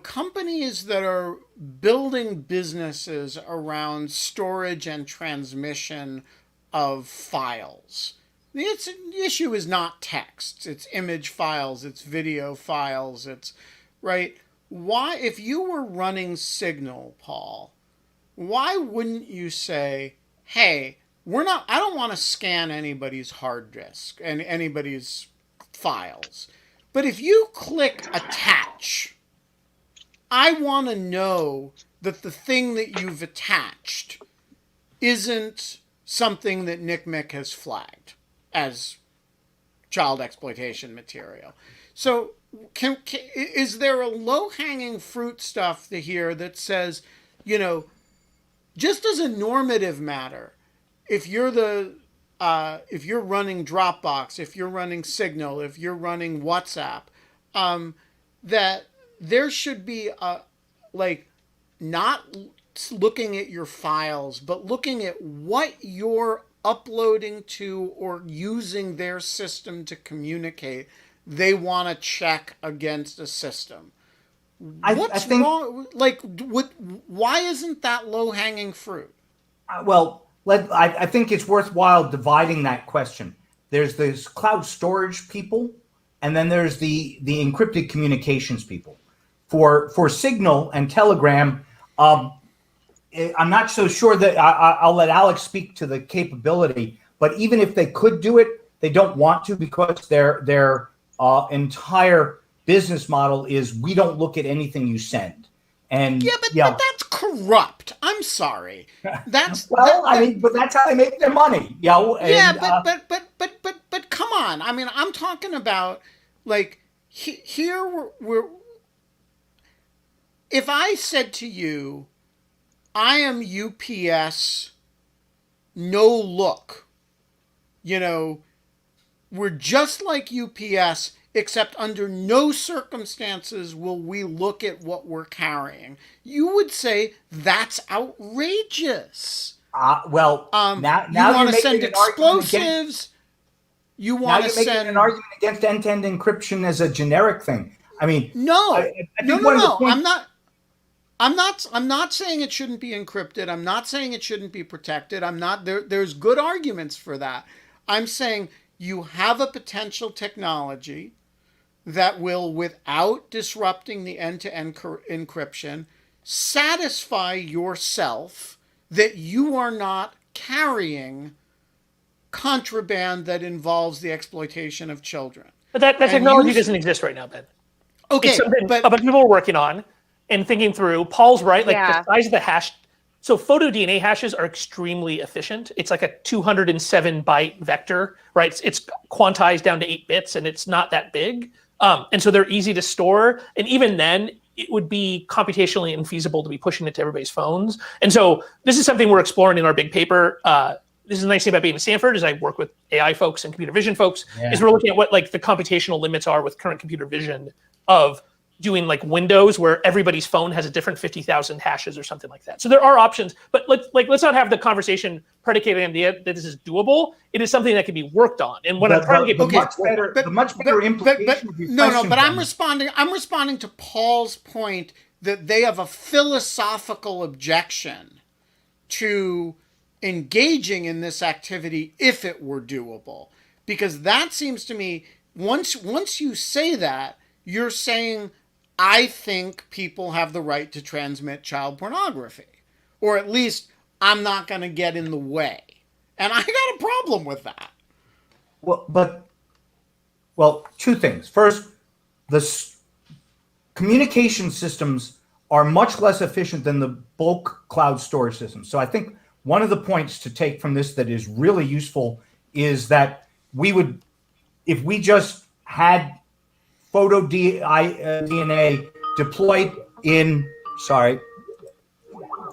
companies that are building businesses around storage and transmission of files. The issue is not text. It's image files. It's video files. It's right. Why, if you were running Signal, Paul, why wouldn't you say, hey, I don't want to scan anybody's hard disk and anybody's files. But if you click attach, I want to know that the thing that you've attached isn't something that NCMEC has flagged as child exploitation material. So is there a low-hanging fruit stuff here that says, just as a normative matter, if you're if you're running Dropbox, if you're running Signal, if you're running WhatsApp, that there should be not looking at your files, but looking at what you're uploading to or using their system to communicate. They want to check against a system. What's wrong? Why isn't that low-hanging fruit? I think it's worthwhile dividing that question. There's this cloud storage people, and then there's the encrypted communications people. For Signal and Telegram, I'm not so sure that I'll let Alex speak to the capability. But even if they could do it, they don't want to because their entire business model is we don't look at anything you send. And but that's corrupt. I'm sorry. That's but that's how they make their money. But come on. I mean, I'm talking about here we're. If I said to you, I am UPS, no look, we're just like UPS, except under no circumstances will we look at what we're carrying. You would say that's outrageous. Now you want to send explosives. You want to send an argument against end-to-end encryption as a generic thing. I mean, no. I'm not saying it shouldn't be encrypted. I'm not saying it shouldn't be protected. There's good arguments for that. I'm saying you have a potential technology that will, without disrupting the end-to-end encryption, satisfy yourself that you are not carrying contraband that involves the exploitation of children. But that technology doesn't exist right now, Ben. Okay, it's something a bunch of people are working on and thinking through. Paul's right, the size of the hash. So photo DNA hashes are extremely efficient. It's like a 207 byte vector, right? It's quantized down to 8 bits, and it's not that big. And so they're easy to store. And even then, it would be computationally infeasible to be pushing it to everybody's phones. And so this is something we're exploring in our big paper. This is the nice thing about being at Stanford is I work with AI folks and computer vision folks, is we're looking at what the computational limits are with current computer vision of doing windows where everybody's phone has a different 50,000 hashes or something like that. So there are options, but let's not have the conversation predicated on the idea that this is doable. It is something that can be worked on. And when I'm trying to get the much better implication of your question. But I'm responding to Paul's point that they have a philosophical objection to engaging in this activity if it were doable. Because that seems to me, once you say that, you're saying, I think people have the right to transmit child pornography. Or at least, I'm not going to get in the way. And I got a problem with that. Well, two things. First, the communication systems are much less efficient than the bulk cloud storage systems. So I think one of the points to take from this that is really useful is that if we just had photo DNA deployed in,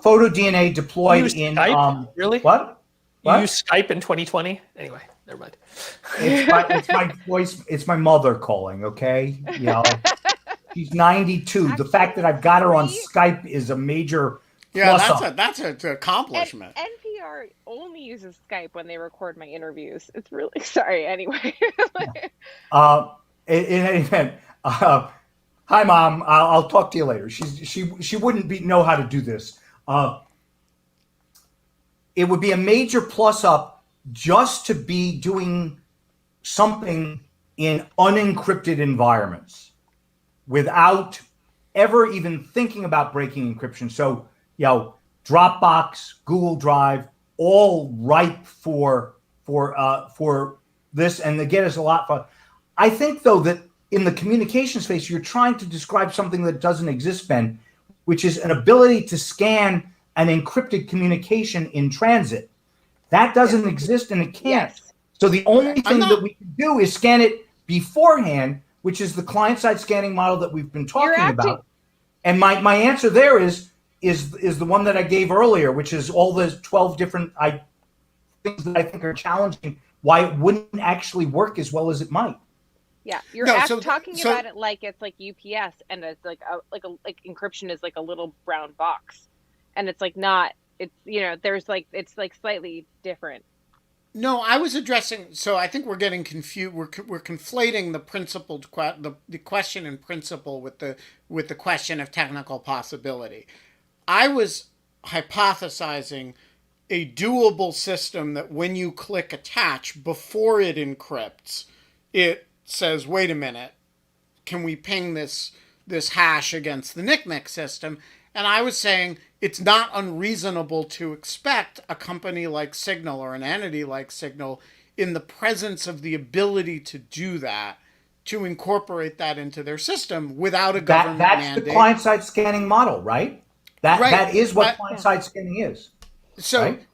photo DNA deployed in, Skype? Really? What? You use Skype in 2020? Anyway. never mind. It's my voice. It's my mother calling. Okay, she's 92. Actually, the fact that I've got her on Siri- Skype is a major Yeah, plus up. that's an accomplishment. NPR only uses Skype when they record my interviews. It's really sorry. Anyway. In any event, hi Mom. I'll talk to you later. She wouldn't know how to do this. It would be a major plus up just to be doing something in unencrypted environments without ever even thinking about breaking encryption. So, Dropbox, Google Drive, all ripe for this, and they get us a lot fun. I think, though, that in the communication space, you're trying to describe something that doesn't exist, Ben, which is an ability to scan an encrypted communication in transit. That doesn't exist, and it can't. Yes. So the only thing that we can do is scan it beforehand, which is the client-side scanning model that we've been talking about. And my answer there is the one that I gave earlier, which is all the 12 different things that I think are challenging, why it wouldn't actually work as well as it might. Yeah, you're talking about it like it's like UPS, and it's like encryption is like a little brown box, and it's like not. It's there's like it's like slightly different. No, I was addressing. So I think we're getting confused. We're conflating the question in principle with the question of technical possibility. I was hypothesizing a doable system that when you click attach before it encrypts, it says, wait a minute, can we ping this hash against the NICNIC system? And I was saying it's not unreasonable to expect a company like Signal or an entity like Signal, in the presence of the ability to do that, to incorporate that into their system without a government mandate. That's the client-side scanning model, right? That is what client-side scanning is. So right?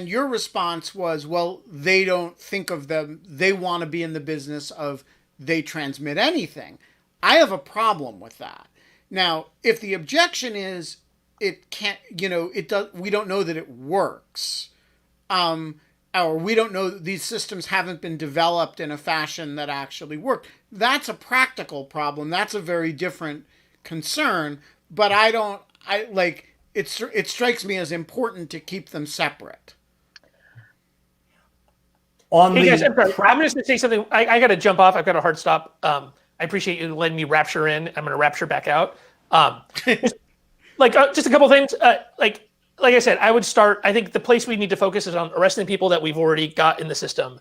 your response was, well, they don't think of them. They want to be in the business of they transmit anything. I have a problem with that. Now, if the objection is it can't, we don't know that it works, or we don't know that these systems haven't been developed in a fashion that actually work. That's a practical problem. That's a very different concern. But it strikes me as important to keep them separate. Hey guys, I'm just going to say something. I got to jump off. I've got a hard stop. I appreciate you letting me rapture in. I'm going to rapture back out. Just a couple things. Like I said, I would start. I think the place we need to focus is on arresting people that we've already got in the system,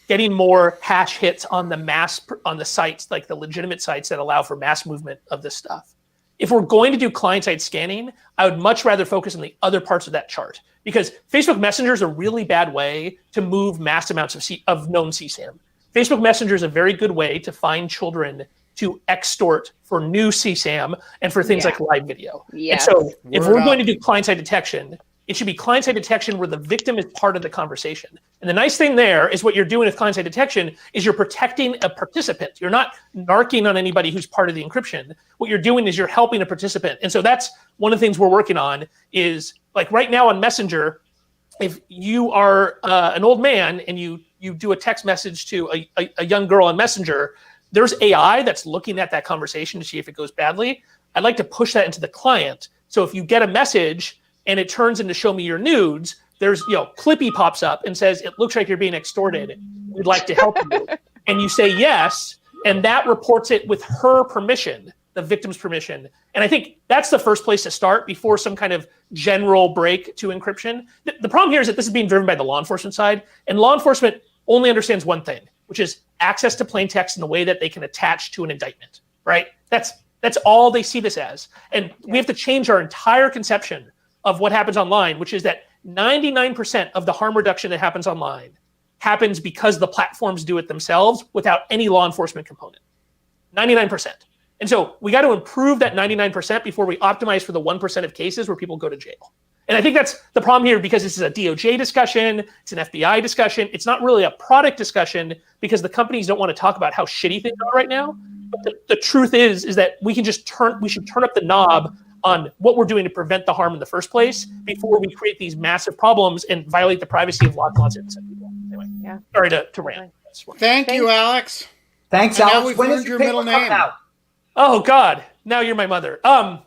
getting more hash hits on the sites, like the legitimate sites that allow for mass movement of this stuff. If we're going to do client-side scanning, I would much rather focus on the other parts of that chart, because Facebook Messenger is a really bad way to move mass amounts of known CSAM. Facebook Messenger is a very good way to find children to extort for new CSAM and for things like live video. Yes. And so if we're going to do client-side detection, it should be client-side detection where the victim is part of the conversation. And the nice thing there is what you're doing with client-side detection is you're protecting a participant. You're not narking on anybody who's part of the encryption. What you're doing is you're helping a participant. And so that's one of the things we're working on is, like right now on Messenger, if you are an old man and you do a text message to a young girl on Messenger, there's AI that's looking at that conversation to see if it goes badly. I'd like to push that into the client. So if you get a message and it turns into show me your nudes, there's, Clippy pops up and says, it looks like you're being extorted. We'd like to help you. And you say yes, and that reports it with her permission, the victim's permission. And I think that's the first place to start before some kind of general break to encryption. The problem here is that this is being driven by the law enforcement side, and law enforcement only understands one thing, which is access to plain text in the way that they can attach to an indictment, right? That's all they see this as. And we have to change our entire conception of what happens online, which is that 99% of the harm reduction that happens online happens because the platforms do it themselves without any law enforcement component. 99%. And so we got to improve that 99% before we optimize for the 1% of cases where people go to jail. And I think that's the problem here, because this is a DOJ discussion, it's an FBI discussion. It's not really a product discussion because the companies don't want to talk about how shitty things are right now. But the truth is that we should turn up the knob on what we're doing to prevent the harm in the first place before we create these massive problems and violate the privacy of lots and lots of innocent people. Yeah. Sorry to rant. Totally. That's fine. Thank you, Alex. Thanks, And now Alex. we've When is learned your your paper middle coming name. out? Oh God, now you're my mother. I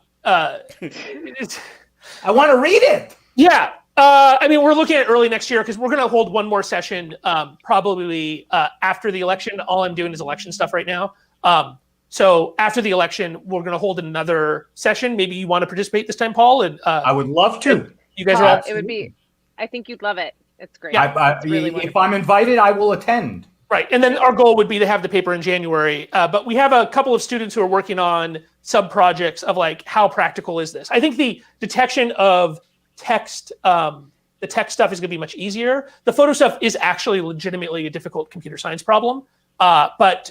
want to read it. Yeah. I mean, we're looking at early next year because we're going to hold one more session probably after the election. All I'm doing is election stuff right now. So after the election, we're going to hold another session. Maybe you want to participate this time, Paul. And I would love to. you guys Paul, are all. it would be. I think you'd love it. It's great. Yeah. It's really If wonderful. I'm invited, I will attend. Right. And then our goal would be to have the paper in January. But we have a couple of students who are working on sub-projects of like, how practical is this? I think the detection of text, the text stuff is going to be much easier. The photo stuff is actually legitimately a difficult computer science problem. But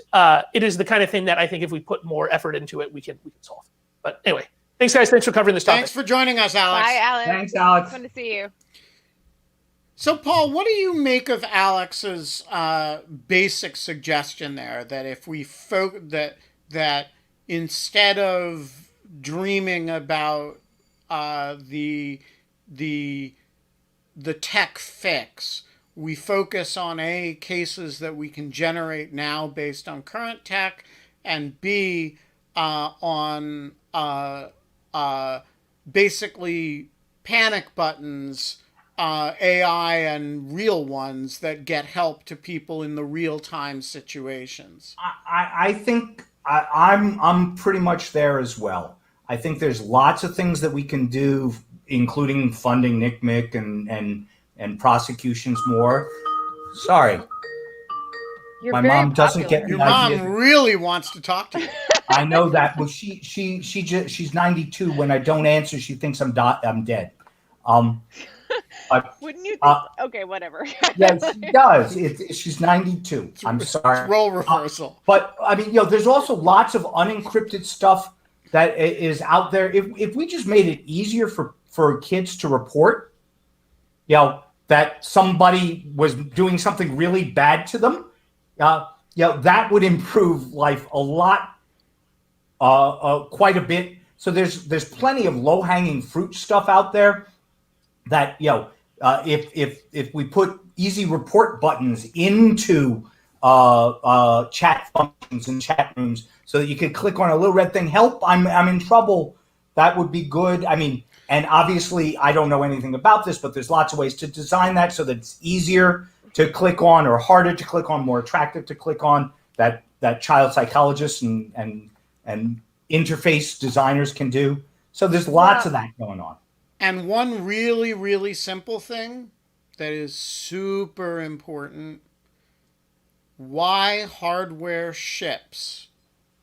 it is the kind of thing that I think if we put more effort into it, we can solve. But anyway, thanks guys. Thanks for covering this topic. Thanks for joining us, Alex. Bye, Alex. Thanks, Alex. Fun to see you. So, Paul, what do you make of Alex's basic suggestion there that if we that instead of dreaming about the tech fix, we focus on A, cases that we can generate now based on current tech, and B, on basically panic buttons, AI and real ones that get help to people in the real-time situations. I think I'm pretty much there as well. I think there's lots of things that we can do, including funding NCMEC and prosecutions more. Sorry. You're My very mom doesn't popular. get Your the mom idea. really wants to talk to you. I know that. Well, she's 92. When I don't answer, she thinks I'm dead. But Wouldn't you think? Okay, whatever. yes, she does. She's 92. I'm sorry. It's role reversal. But I mean, there's also lots of unencrypted stuff that is out there. If we just made it easier for kids to report, that somebody was doing something really bad to them, that would improve life a lot, quite a bit. So there's plenty of low hanging fruit stuff out there that if we put easy report buttons into chat functions and chat rooms so that you could click on a little red thing, help, I'm in trouble, that would be good. I mean, and obviously I don't know anything about this, but there's lots of ways to design that so that it's easier to click on or harder to click on, more attractive to click on, that child psychologists and interface designers can do. So there's lots of that going on. And one really, really simple thing that is super important: why hardware ships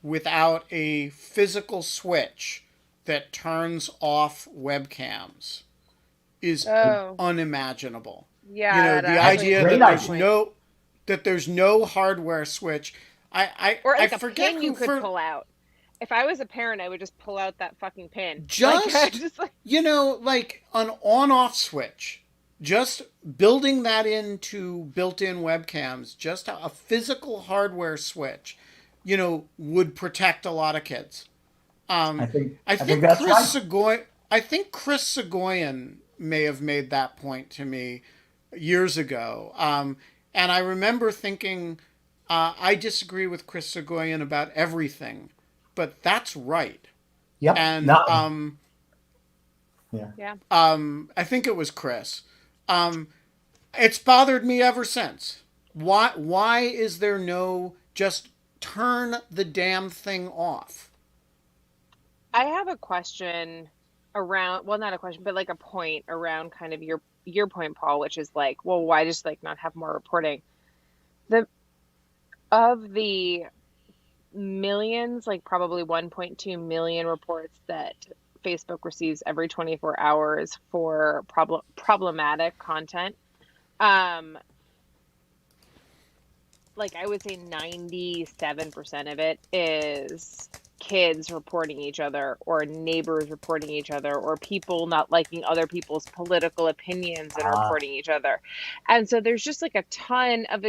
without a physical switch that turns off webcams is unimaginable. Yeah, the idea that there's no hardware switch. I forget pin who you could pull out. If I was a parent, I would just pull out that fucking pin. Just like an on-off switch. Just building that into built-in webcams, just a physical hardware switch, would protect a lot of kids. I think that's right. I think Chris Sagoyan may have made that point to me years ago. And I remember thinking, I disagree with Chris Sagoyan about everything, but that's right. Yep. And I think it was Chris. It's bothered me ever since. Why is there no just turn the damn thing off? I have a question around, well, not a question, but like a point around kind of your point, Paul, which is like, well, why just like not have more reporting? Of the millions, like probably 1.2 million reports that Facebook receives every 24 hours for problematic content, like I would say 97% of it is kids reporting each other, or neighbors reporting each other, or people not liking other people's political opinions and reporting each other. And so there's just like a ton of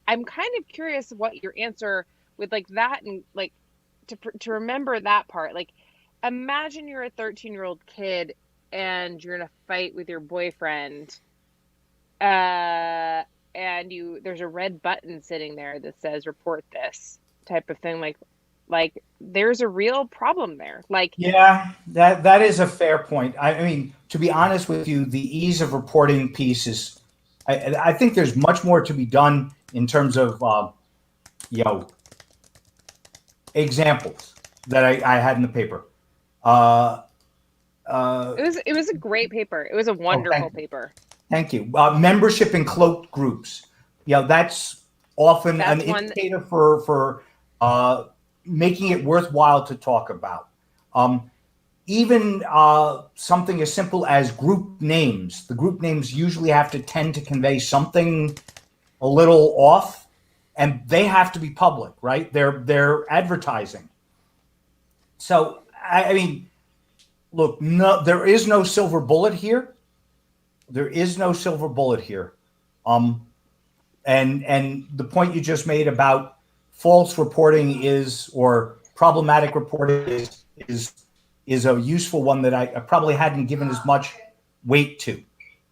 I'm kind of curious what your answer with like that, and like to remember that part. Like, imagine you're a 13-year-old kid and you're in a fight with your boyfriend, and there's a red button sitting there that says report this type of thing, like there's a real problem there. Like, Yeah, that is a fair point. I mean, to be honest with you, the ease of reporting piece is, I think there's much more to be done in terms of, you know, examples that I had in the paper. it was a great paper. It was a wonderful paper. Thank you. Membership in cloaked groups. That's often That's an one. indicator for making it worthwhile to talk about. Even something as simple as group names. The group names usually have to tend to convey something a little off, and they have to be public, right? They're advertising. So I mean, look, no, there is no silver bullet here. There is no silver bullet here. And the point you just made about false reporting or problematic reporting is a useful one that I probably hadn't given as much weight to.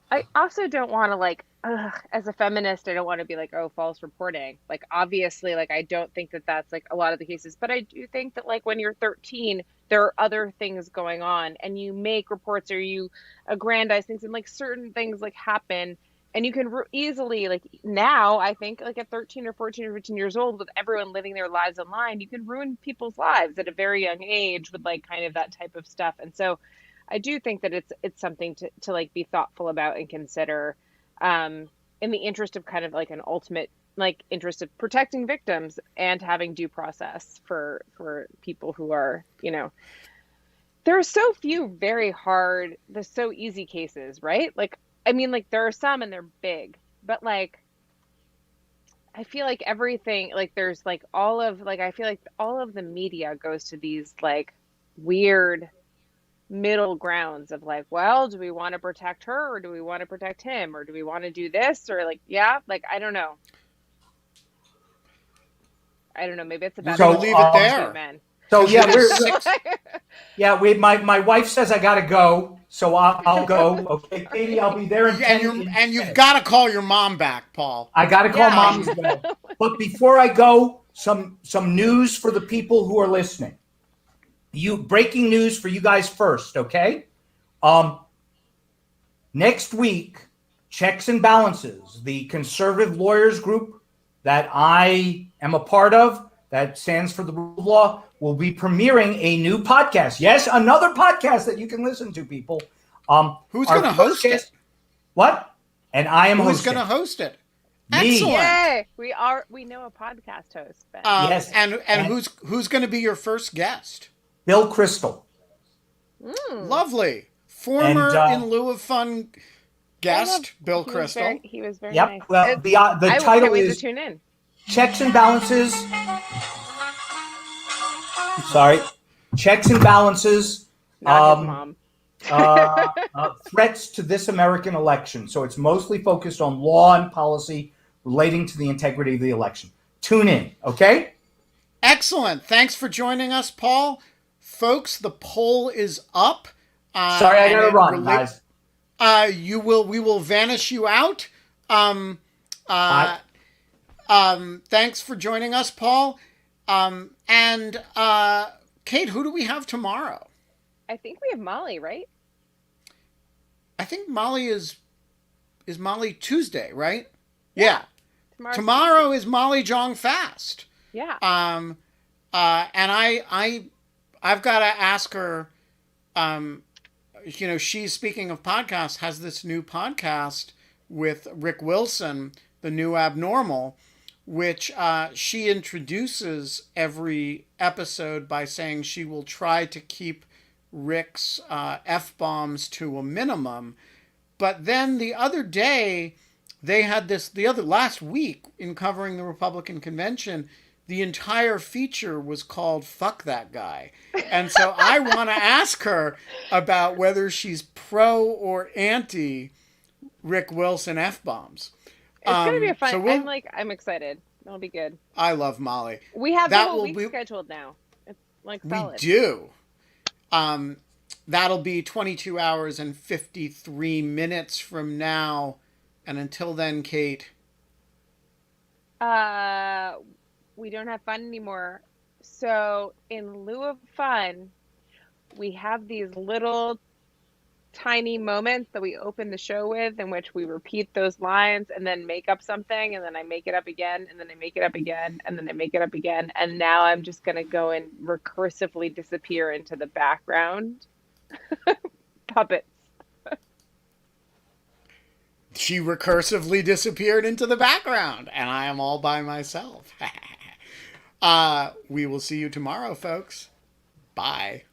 I also don't want to as a feminist, I don't want to be like, oh, false reporting. Like, obviously, like, I don't think that that's like a lot of the cases, but I do think that like when you're 13, there are other things going on, and you make reports or you aggrandize things, and like certain things like happen, and you can easily, like, now I think like at 13 or 14 or 15 years old, with everyone living their lives online, you can ruin people's lives at a very young age with like kind of that type of stuff. And so I do think that it's something to like be thoughtful about and consider, in the interest of kind of like an ultimate like interest of protecting victims and having due process for people who are, there are so few there's so easy cases, right? Like, I mean, like there are some and they're big, but like I feel like everything, like there's like I feel like all of the media goes to these like weird middle grounds of like, well, do we want to protect her or do we want to protect him, or do we want to do this, or like, yeah, like I don't know, maybe it's about We're gonna leave it there. men. So my wife says I gotta go, so I'll go. Okay, Katie, I'll be there in 10 and you've got to call your mom back, Paul. I gotta call mom as well. But before I go, some news for the people who are listening. Breaking news for you guys first, okay? Next week, Checks and Balances, the conservative lawyers group that I am a part of, that stands for the rule of law, will be premiering a new podcast. Yes, another podcast that you can listen to, people. Who's going to host it? What? And I am hosting. Who's going to host it? Me. Excellent. Yay! We know a podcast host, Ben. Yes. And who's going to be your first guest? Bill Crystal. Lovely. Former In Lieu of Fun guest, Bill Crystal. He was very nice. Well, the title is to tune in. Checks and Balances. Sorry. Checks and Balances. Not his mom. Threats to this American election. So it's mostly focused on law and policy relating to the integrity of the election. Tune in, okay? Excellent. Thanks for joining us, Paul. Folks, the poll is up. Sorry, I gotta run, guys. We will vanish you out. Thanks for joining us, Paul. And Kate, who do we have tomorrow? I think we have Molly, right? I think Molly is Molly Tuesday, right? Yeah. Tomorrow is Molly Jong Fast. Yeah. And I've got to ask her, she's, speaking of podcasts, has this new podcast with Rick Wilson, The New Abnormal, which she introduces every episode by saying she will try to keep Rick's F-bombs to a minimum. But then the other day, last week, in covering the Republican convention, the entire feature was called Fuck That Guy. And so I want to ask her about whether she's pro or anti Rick Wilson F-bombs. It's going to be a fun, so I'm excited. It'll be good. I love Molly. We have the whole week scheduled now. It's like solid. We do. That'll be 22 hours and 53 minutes from now. And until then, Kate, We don't have fun anymore. So in lieu of fun, we have these little tiny moments that we open the show with in which we repeat those lines and then make up something, and then I make it up again, and then I make it up again, and then I make it up again. And now I'm just going to go and recursively disappear into the background. Puppets. She recursively disappeared into the background, and I am all by myself. We will see you tomorrow, folks. Bye.